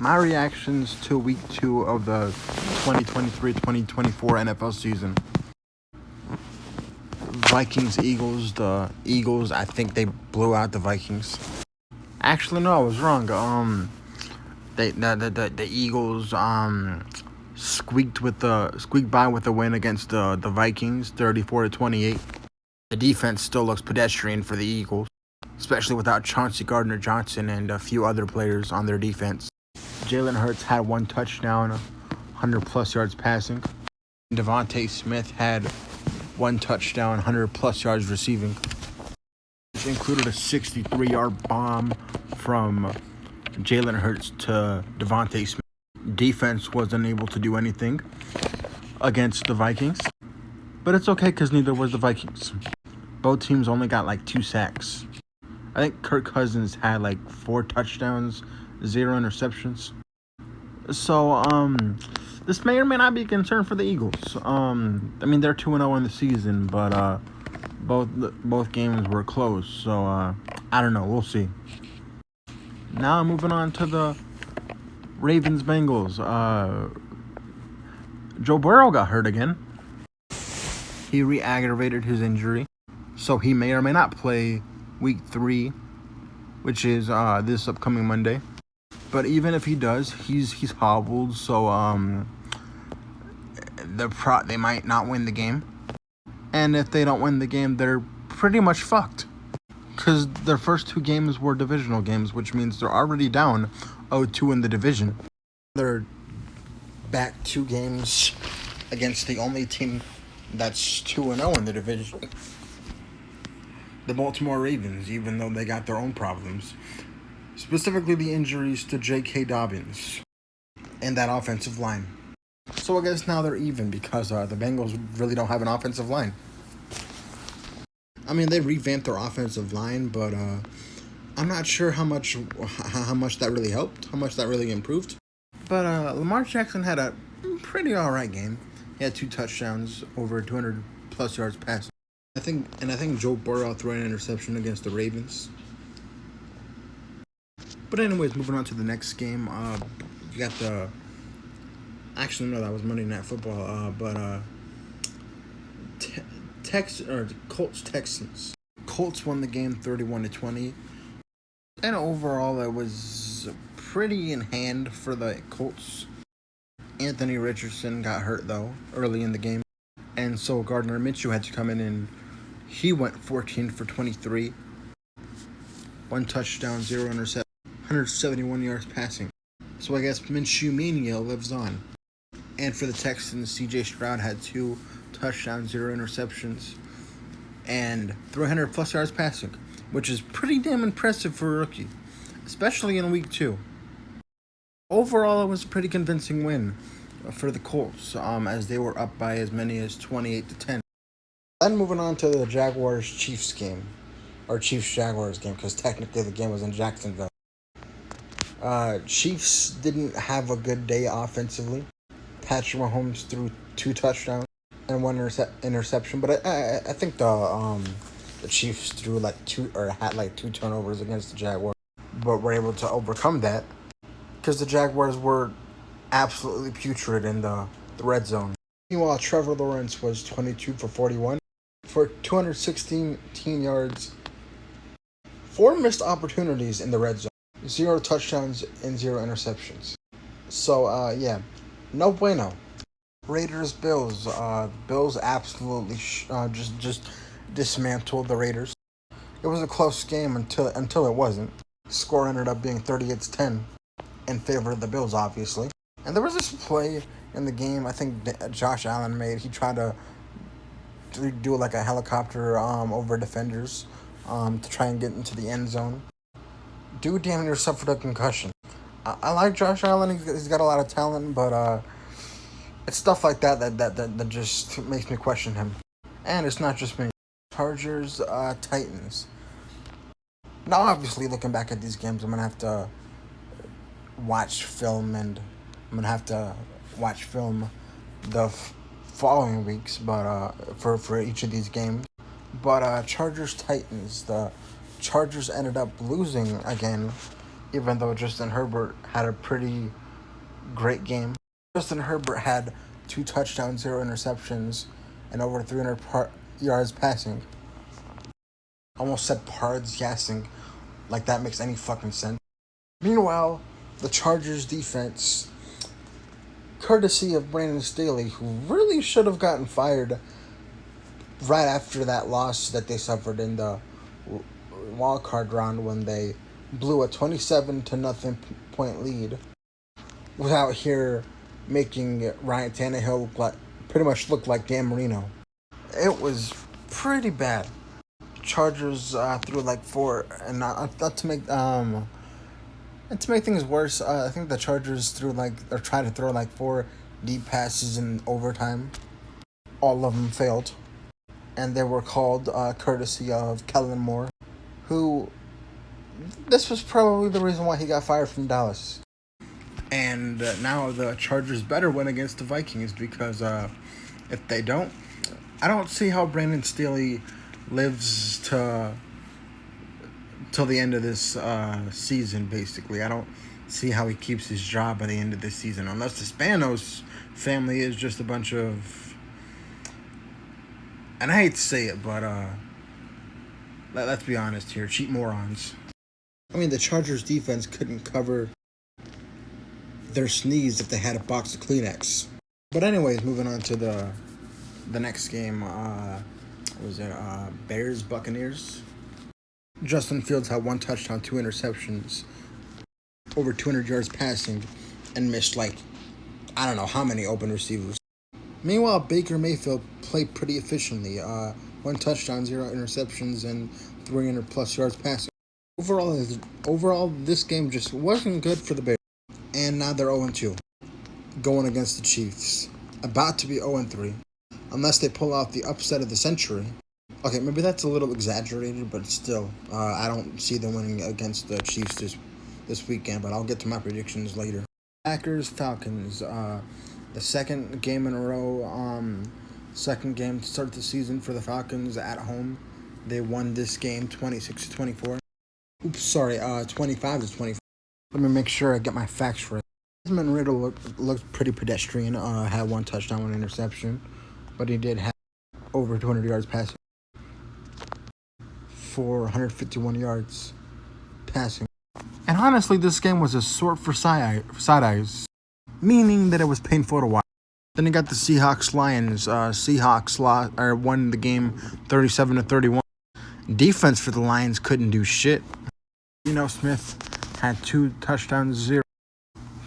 my reactions to week 2 of the 2023-2024 NFL season. Vikings, Eagles. The Eagles, I think they blew out the Vikings. Actually, no, I was wrong. The Eagles squeaked by with a win against the Vikings, 34-28. The defense still looks pedestrian for the Eagles, especially without Chauncey Gardner-Johnson and a few other players on their defense. Jalen Hurts had 1 touchdown, 100-plus yards passing. Devontae Smith had 1 touchdown, 100-plus yards receiving, which included a 63-yard bomb from Jalen Hurts to Devontae Smith. Defense wasn't able to do anything against the Vikings, but it's okay because neither was the Vikings. Both teams only got like 2 sacks. I think Kirk Cousins had like 4 touchdowns, 0 interceptions. So, this may or may not be a concern for the Eagles. I mean, they're 2-0 in the season, but both games were close. So, I don't know. We'll see. Now, moving on to the Ravens-Bengals. Joe Burrow got hurt again. He re-aggravated his injury, so he may or may not play week 3, which is this upcoming Monday. But even if he does, he's hobbled, so they might not win the game. And if they don't win the game, they're pretty much fucked, because their first 2 games were divisional games, which means they're already down 0-2 in the division. They're back 2 games against the only team that's 2-0 in the division, the Baltimore Ravens, even though they got their own problems. Specifically the injuries to J.K. Dobbins and that offensive line. So I guess now they're even because the Bengals really don't have an offensive line. I mean, they revamped their offensive line, but I'm not sure how much that really helped, how much that really improved. But Lamar Jackson had a pretty alright game. He had 2 touchdowns, over 200-plus yards passing. I think Joe Burrow threw an interception against the Ravens. But anyways, moving on to the next game. You got the... Actually, no, that was Monday Night Football. Colts-Texans. Colts won the game 31-20. And overall, it was pretty in hand for the Colts. Anthony Richardson got hurt, though, early in the game. And so Gardner Minshew had to come in, and he went 14 for 23. 1 touchdown, 0 interception, 171 yards passing. So I guess Minshew Mania lives on. And for the Texans, C.J. Stroud had 2 touchdowns, 0 interceptions, and 300-plus yards passing, which is pretty damn impressive for a rookie, especially in week 2. Overall, it was a pretty convincing win for the Colts, as they were up by as many as 28-10. Then moving on to the Jaguars-Chiefs game, or Chiefs-Jaguars game, because technically the game was in Jacksonville. Chiefs didn't have a good day offensively. Patrick Mahomes threw 2 touchdowns and 1 interception, but I think the Chiefs threw had 2 turnovers against the Jaguars, but were able to overcome that because the Jaguars were absolutely putrid in the red zone. Meanwhile, Trevor Lawrence was 22 for 41 for 216 yards, 4 missed opportunities in the red zone, 0 touchdowns and 0 interceptions. So, yeah, no bueno. Raiders-Bills. Bills absolutely just dismantled the Raiders. It was a close game until it wasn't. Score ended up being 38-10 in favor of the Bills, obviously. And there was this play in the game I think Josh Allen made. He tried to do like a helicopter over defenders to try and get into the end zone. Dude damn near suffered a concussion. I like Josh Allen. He's got a lot of talent, but it's stuff like that just makes me question him. And it's not just me. Chargers, Titans. Now, obviously, looking back at these games, I'm going to have to watch film, and I'm going to have to watch film the following weeks, but for each of these games. But Chargers-Titans, the Chargers ended up losing again even though Justin Herbert had a pretty great game. Justin Herbert had 2 touchdowns, 0 interceptions, and over 300 yards passing. Almost said pards yassing, like that makes any fucking sense. Meanwhile, the Chargers defense, courtesy of Brandon Staley, who really should have gotten fired right after that loss that they suffered in the wild card round when they blew a 27-0 point lead, without here making Ryan Tannehill pretty much look like Dan Marino. It was pretty bad. Chargers threw like 4, and not to make and to make things worse, I think the Chargers tried to throw like 4 deep passes in overtime. All of them failed, and they were called courtesy of Kellen Moore, who this was probably the reason why he got fired from Dallas. And now the Chargers better win against the Vikings, because if they don't, I don't see how Brandon Staley lives till the end of this season, basically. I don't see how he keeps his job by the end of this season, unless the Spanos family is just a bunch of, and I hate to say it, but let's be honest here, cheap morons. I mean, the Chargers defense couldn't cover their sneeze if they had a box of Kleenex. But anyways, moving on to the next game, Bears Buccaneers. Justin Fields had 1 touchdown, 2 interceptions, over 200 yards passing, and missed I don't know how many open receivers. Meanwhile, Baker Mayfield played pretty efficiently. 1 touchdown, 0 interceptions, and 300 plus yards passing. Overall, this game just wasn't good for the Bears. And now they're 0-2, going against the Chiefs. About to be 0-3, unless they pull out the upset of the century. Okay, maybe that's a little exaggerated, but still, I don't see them winning against the Chiefs this weekend, but I'll get to my predictions later. Packers, Falcons, the second game in a row, second game to start the season for the Falcons at home. They won this game 26-24. 25-24. Let me make sure I get my facts right. Desmond Riddle looked pretty pedestrian. Had 1 touchdown, 1 interception, but he did have over 200 yards passing for 151 yards passing. And honestly, this game was a sort for side eyes, meaning that it was painful to watch. Then you got the Seahawks-Lions. Seahawks won the game 37-31. Defense for the Lions couldn't do shit. Geno Smith had 2 touchdowns, 0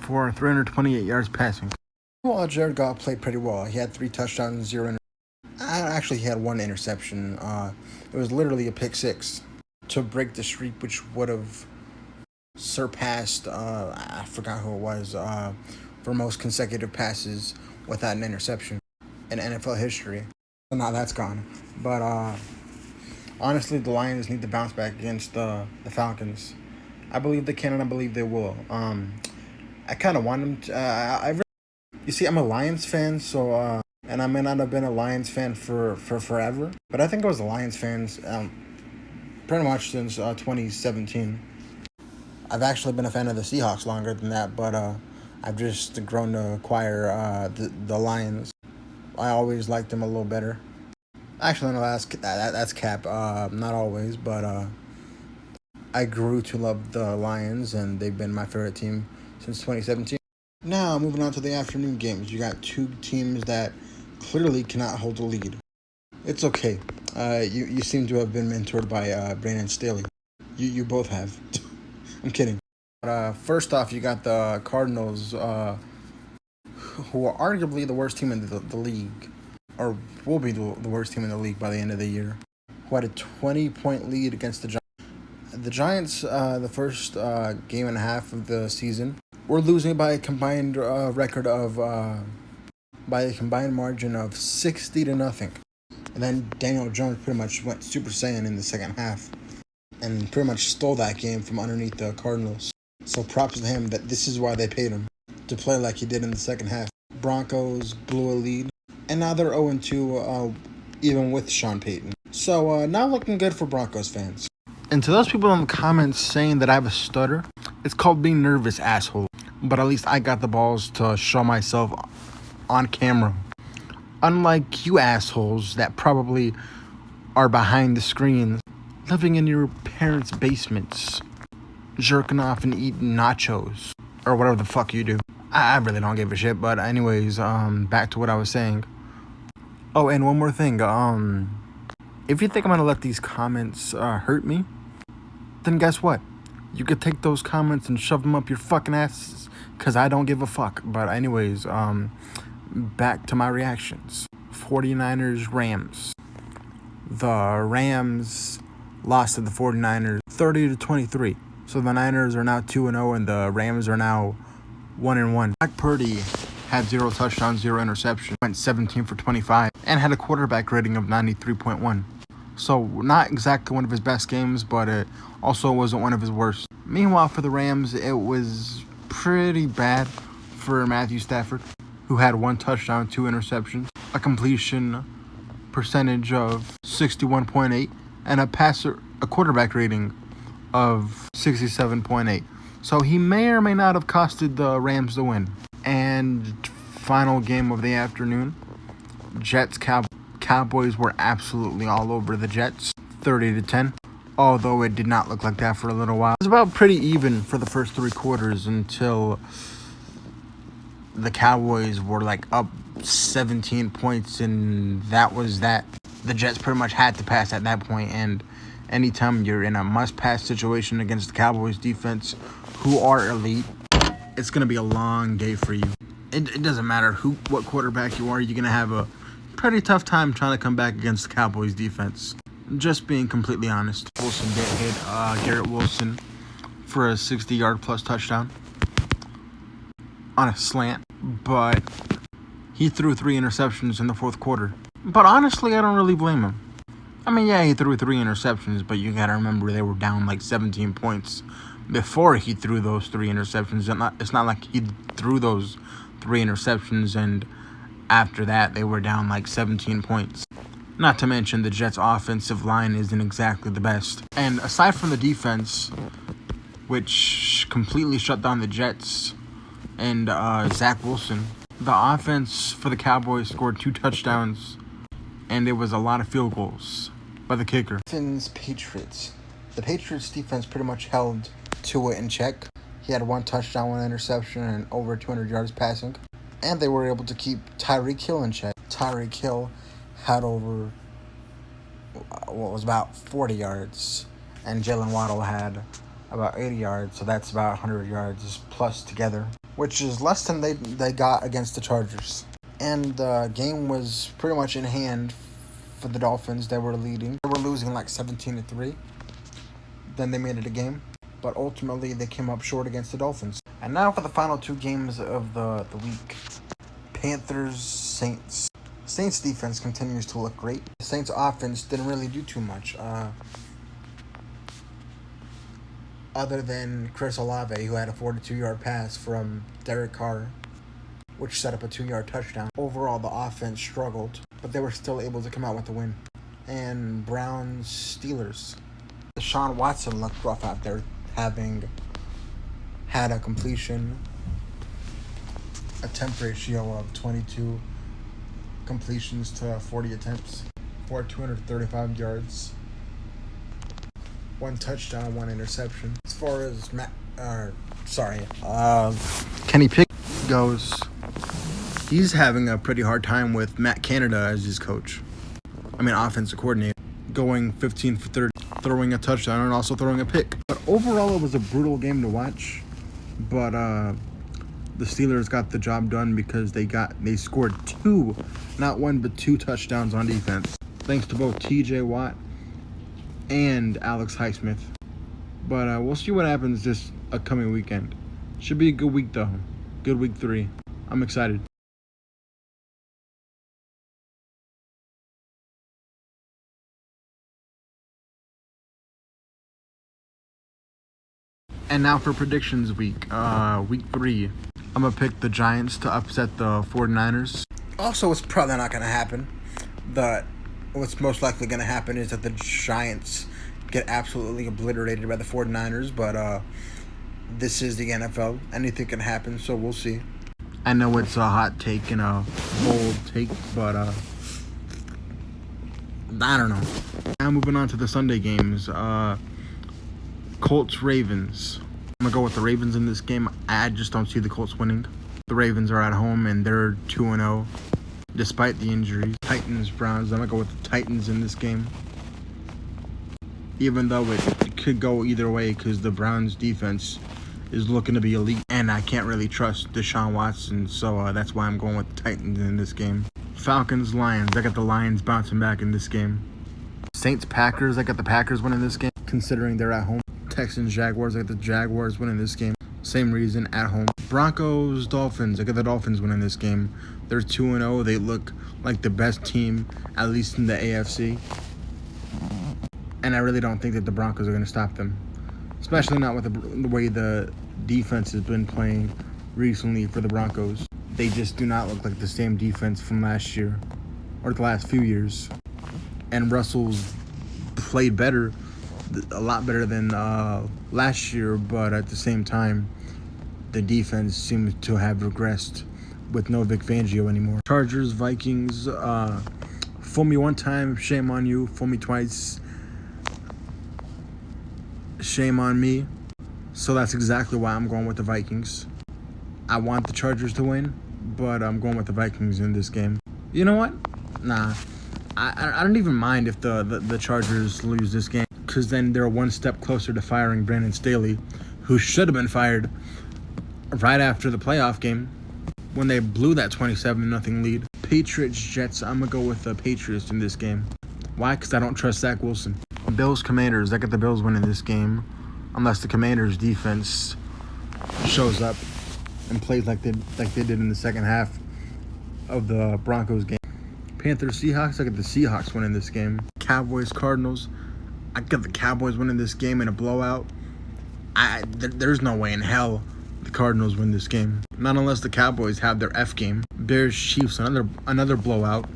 for 328 yards passing. Well, Jared Goff played pretty well. He had 3 touchdowns, 0 actually, he had 1 interception. It was literally a pick 6 to break the streak, which would have surpassed, I forgot who it was, for most consecutive passes without an interception in NFL history. So now that's gone. But honestly, the Lions need to bounce back against the Falcons. I believe they can, and I believe they will. I kind of want them to. You see, I'm a Lions fan, so and I may not have been a Lions fan for forever, but I think I was a Lions fan pretty much since 2017. I've actually been a fan of the Seahawks longer than that, but I've just grown to acquire the Lions. I always liked them a little better. Actually, no, that's cap. Not always, but I grew to love the Lions, and they've been my favorite team since 2017. Now, moving on to the afternoon games. You got 2 teams that clearly cannot hold the lead. It's okay. You seem to have been mentored by Brandon Staley. You both have. I'm kidding. But first off, you got the Cardinals, who are arguably the worst team in the league, or will be the worst team in the league by the end of the year, who had a 20-point lead against the Giants. The Giants, the first game and a half of the season, were losing by a combined margin of 60-0. And then Daniel Jones pretty much went Super Saiyan in the second half and pretty much stole that game from underneath the Cardinals. So props to him that this is why they paid him, to play like he did in the second half. Broncos blew a lead, and now they're 0-2, even with Sean Payton. So not looking good for Broncos fans. And to those people in the comments saying that I have a stutter, It's called being nervous, asshole. But at least I got the balls to show myself on camera. Unlike you assholes that probably are behind the screens, living in your parents' basements, jerking off and eating nachos, or whatever the fuck you do. I really don't give a shit, but anyways, back to what I was saying. Oh, and one more thing, if you think I'm gonna let these comments, hurt me, then guess what? You could take those comments and shove them up your fucking asses, cause I don't give a fuck. But anyways, back to my reactions. 49ers, Rams. The Rams lost to the 49ers 30-23. So the Niners are now 2-0 and the Rams are now 1-1. Brock Purdy had 0 touchdowns, 0 interceptions, went 17 for 25, and had a quarterback rating of 93.1. So not exactly one of his best games, but it also wasn't one of his worst. Meanwhile, for the Rams, it was pretty bad for Matthew Stafford, who had 1 touchdown, 2 interceptions, a completion percentage of 61.8, and a quarterback rating of 67.8. So he may or may not have costed the Rams the win. And final game of the afternoon, Jets Cowboys were absolutely all over the Jets, 30-10. Although it did not look like that for a little while. It was about pretty even for the first 3 quarters until the Cowboys were like up 17 points, and that was that. The Jets pretty much had to pass at that point, and anytime you're in a must-pass situation against the Cowboys defense, who are elite, it's going to be a long day for you. It doesn't matter what quarterback you are, you're going to have a pretty tough time trying to come back against the Cowboys defense. Just being completely honest. Wilson did hit Garrett Wilson for a 60-yard plus touchdown on a slant, but he threw 3 interceptions in the fourth quarter. But honestly, I don't really blame him. I mean, yeah, he threw 3 interceptions, but you gotta remember they were down like 17 points before he threw those 3 interceptions. It's not like he threw those 3 interceptions and after that they were down like 17 points. Not to mention the Jets' offensive line isn't exactly the best. And aside from the defense, which completely shut down the Jets and Zach Wilson, the offense for the Cowboys scored 2 touchdowns, and it was a lot of field goals by the kicker. Patriots. The Patriots defense pretty much held Tua in check. He had 1 touchdown, 1 interception, and over 200 yards passing. And they were able to keep Tyreek Hill in check. Tyreek Hill had over, was about 40 yards. And Jalen Waddle had about 80 yards. So that's about 100 yards plus together, which is less than they got against the Chargers. And the game was pretty much in hand for the Dolphins. They were leading. They were losing like 17-3. Then they made it a game. But ultimately, they came up short against the Dolphins. And now for the final 2 games of the week. Panthers, Saints. Saints defense continues to look great. The Saints offense didn't really do too much. Other than Chris Olave, who had a 42-yard pass from Derek Carr, which set up a 2-yard touchdown. Overall, the offense struggled, but they were still able to come out with the win. And Browns, Steelers. Deshaun Watson looked rough out there, having had a completion attempt ratio of 22 completions to 40 attempts for 235 yards. 1 touchdown, 1 interception. As far as Kenny Pickett goes, he's having a pretty hard time with Matt Canada as his coach. Offensive coordinator. Going 15 for 30, throwing a touchdown and also throwing a pick. But overall, it was a brutal game to watch. But the Steelers got the job done because they scored 2, not 1 but 2 touchdowns on defense, thanks to both T.J. Watt and Alex Highsmith. But we'll see what happens this upcoming weekend. Should be a good week though. Good week 3. I'm excited. And now for predictions week. Week 3. I'm going to pick the Giants to upset the 49ers. Also, it's probably not going to happen. What's most likely going to happen is that the Giants get absolutely obliterated by the 49ers. But this is the NFL. Anything can happen, so we'll see. I know it's a hot take and a bold take, but I don't know. Now moving on to the Sunday games. Colts Ravens. I'm gonna go with the Ravens in this game. I just don't see the Colts winning. The Ravens are at home and they're 2-0 despite the injuries. Titans Browns. I'm gonna go with the Titans in this game. Even though it could go either way because the Browns defense is looking to be elite and I can't really trust Deshaun Watson, so that's why I'm going with the Titans in this game. Falcons Lions. I got the Lions bouncing back in this game. Saints Packers. I got the Packers winning this game considering they're at home. Texans Jaguars. I got the Jaguars winning this game. Same reason, at home. Broncos Dolphins. I got the Dolphins winning this game. They're 2-0. They look like the best team, at least in the AFC. And I really don't think that the Broncos are going to stop them. Especially not with the way the defense has been playing recently for the Broncos. They just do not look like the same defense from last year or the last few years. And Russell's played better, a lot better than last year, but at the same time, the defense seems to have regressed with no Vic Fangio anymore. Chargers, Vikings, fool me one time, shame on you. Fool me twice, shame on me. So that's exactly why I'm going with the Vikings. I want the Chargers to win, but I'm going with the Vikings in this game. You know what? Nah. I don't even mind if the Chargers lose this game, because then they're one step closer to firing Brandon Staley, who should have been fired right after the playoff game when they blew that 27-0 lead. Patriots Jets. I'm gonna go with the Patriots in this game. Why? Because I don't trust Zach Wilson. Bills Commanders. I got the Bills winning this game, unless the Commanders defense shows up and plays like they did in the second half of the Broncos game. Panthers Seahawks. I got the Seahawks winning this game. Cowboys Cardinals. I got the Cowboys winning this game in a blowout. There's no way in hell the Cardinals win this game. Not unless the Cowboys have their F game. Bears Chiefs. Another blowout.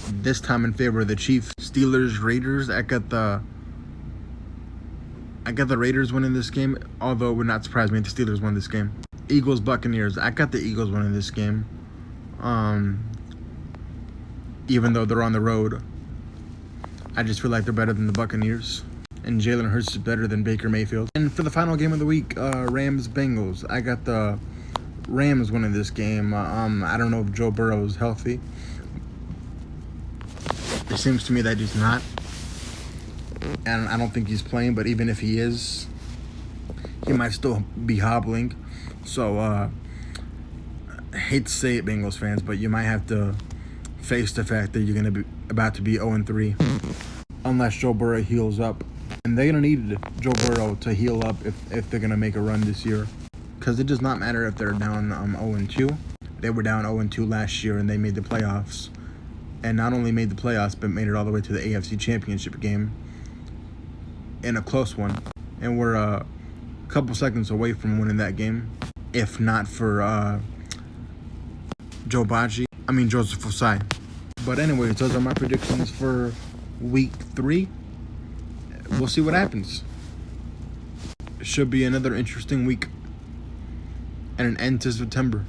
This time in favor of the Chiefs. Steelers Raiders. I got the Raiders winning this game, although it would not surprise me if the Steelers won this game. Eagles Buccaneers. I got the Eagles winning this game. Even though they're on the road, I just feel like they're better than the Buccaneers. And Jalen Hurts is better than Baker Mayfield. And for the final game of the week, Rams Bengals. I got the Rams winning this game. I don't know if Joe Burrow is healthy. It seems to me that he's not. And I don't think he's playing, but even if he is, he might still be hobbling. So, I hate to say it, Bengals fans, but you might have to face the fact that you're going to be about to be 0-3 unless Joe Burrow heals up. And they're going to need Joe Burrow to heal up if they're going to make a run this year. Because it does not matter if they're down 0-2. They were down 0-2 last year and they made the playoffs. And not only made the playoffs, but made it all the way to the AFC Championship game in a close one. And we're a couple seconds away from winning that game, if not for Joseph Ossai. But anyways, those are my predictions for week 3. We'll see what happens. It should be another interesting week and an end to September.